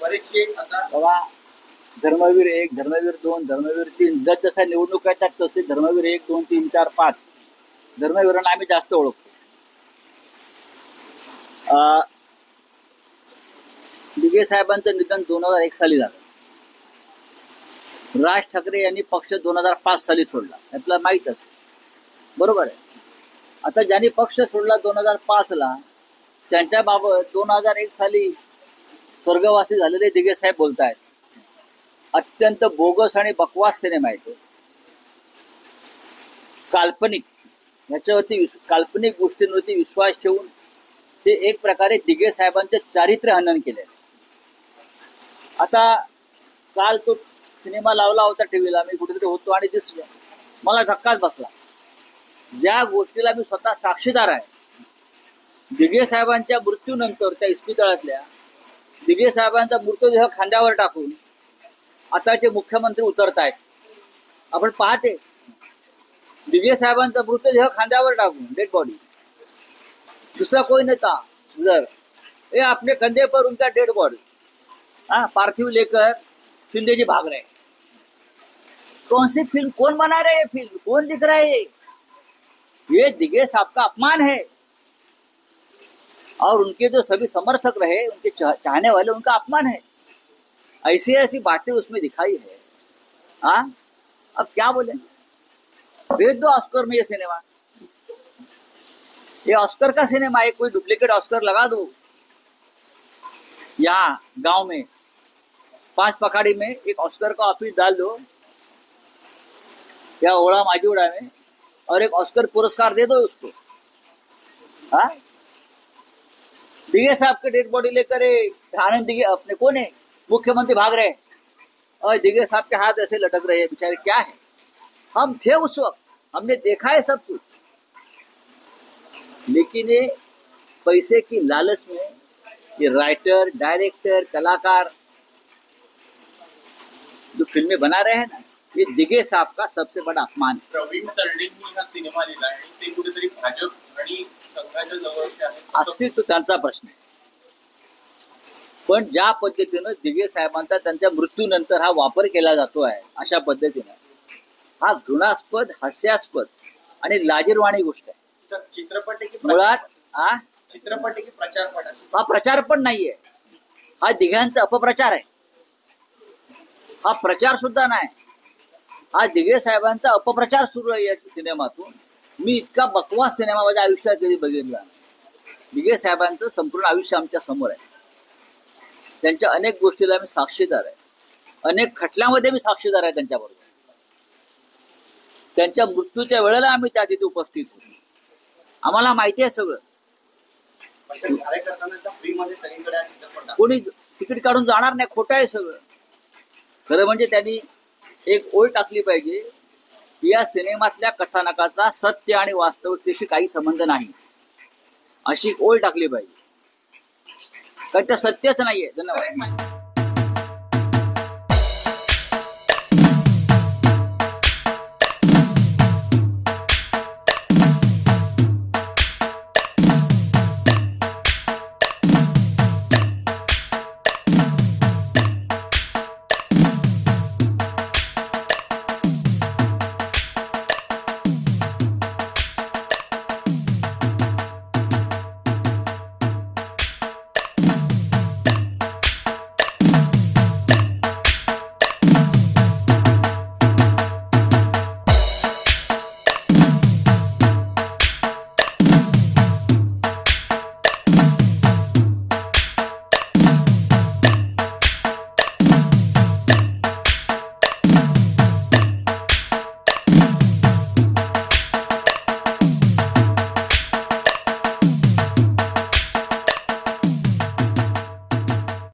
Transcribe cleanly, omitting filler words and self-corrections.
बरेचसे आता बघा, धर्मवीर 1, धर्मवीर 2, धर्मवीर 3 जर जसा निवडणूक येतात तसे धर्मवीर 1, 2, 3, 4, 5 धर्मवीरांना आम्ही जास्त ओळखतो. दिघे साहेबांचं निधन 2001 साली झालं. राज ठाकरे यांनी पक्ष 2005 साली सोडला, आपल्याला माहित असेल, बरोबर आहे. आता ज्यांनी पक्ष सोडला 2005 ला त्यांच्याबाबत 2001 साली स्वर्गवासी झालेले दिघे साहेब बोलतायत. अत्यंत बोगस आणि बकवास सिनेमा आहे तो, काल्पनिक, याच्यावरती काल्पनिक गोष्टींवरती विश्वास ठेवून ते एक प्रकारे दिघे साहेबांचे चारित्र्य हनन केले. आता काल तो सिनेमा लावला होता टीव्हीला, मी कुठेतरी होतो आणि दिसलं, मला धक्काच बसला. ज्या गोष्टीला मी स्वतः साक्षीदार आहे, दिघे साहेबांच्या मृत्यूनंतर त्या इस्पितळातल्या दिघे साहेबांचा मृतदेह खांद्यावर टाकून आताचे मुख्यमंत्री उतरतायत. आपण पाहते, दिघे साहेबांचा मृतदेह खांद्यावर टाकून डेड बॉडी, दूसरा कोई नेता उधर, ये अपने कंधे पर उनका डेड बॉडी, पार्थिव लेकर शिंदे जी भाग रहे. कौन सी फिल्म, कौन बना रहे, फिल्म कौन दिख रहा है? ये दिघे साहब का अपमान है. और उनके जो सभी समर्थक रहे, उनके चाहने वाले, उनका अपमान है. ऐसी ऐसी बातें उसमें दिखाई है. अब क्या बोले, भेज दो ऑस्कर में ये सिनेमा. ये ऑस्कर का सिनेमा है, कोई डुप्लीकेट ऑस्कर लगा दो. यहाँ गांव में 5 पखाड़ी में एक ऑस्कर का ऑफिस डाल दो, या ओड़ा माजीउड़ा में, और एक ऑस्कर पुरस्कार दे दो उसको. दिघे साहब के डेड बॉडी लेकर आनंद दिघे अपने कौन है, मुख्यमंत्री भाग रहे हैं और दिघे साहब के हाथ ऐसे लटक रहे हैं. बेचारे क्या है, हम थे उस वक्त, हमने देखा है सब कुछ. लेकिन ये पैसे की लालच में ये राइटर, डायरेक्टर, कलाकार जो फिल्में बना रहे हैं ना, ये दिघे साहब का सबसे बड़ा अपमान. प्रवीण तरडेंनी हा सिनेमा लिहिला आणि ते कुठेतरी भाजप आणि संघाच्या जवळचे आहे असतील तो त्यांचा प्रश्न आहे. पण ज्या पद्धतीनं दिघे साहेबांचा त्यांच्या मृत्यूनंतर हा वापर केला जातो आहे, अशा पद्धतीनं हा घृणास्पद, हास्यास्पद आणि लाजिरवाणी गोष्ट आहे. तर चित्रपट की मुळात चित्रपट की प्रचारपट, हा प्रचार पण नाहीये, हा दिघ्यांचा अपप्रचार आहे. हा प्रचार सुद्धा नाही, हा दिघे साहेबांचा अपप्रचार सुरू आहे या सिनेमातून. मी इतका बकवास सिनेमा माझ्या आयुष्यात कधी बघितला. दिघे साहेबांचं संपूर्ण आयुष्य आमच्या समोर आहे. त्यांच्या अनेक गोष्टीला मी साक्षीदार आहे, अनेक खटल्यामध्ये मी साक्षीदार आहे त्यांच्याबरोबर. त्यांच्या मृत्यूच्या वेळेला आम्ही त्या तिथे उपस्थित होतो, आम्हाला माहिती आहे सगळं. कोणी तिकीट काढून जाणार नाही, खोटं आहे सगळं. खरं म्हणजे त्यांनी एक ओळ टाकली पाहिजे, या सिनेमातल्या कथानकाचा सत्य आणि वास्तविकतेशी काही संबंध नाही, अशी ओळ टाकली पाहिजे, कारण ते सत्यच नाहीये. धन्यवाद.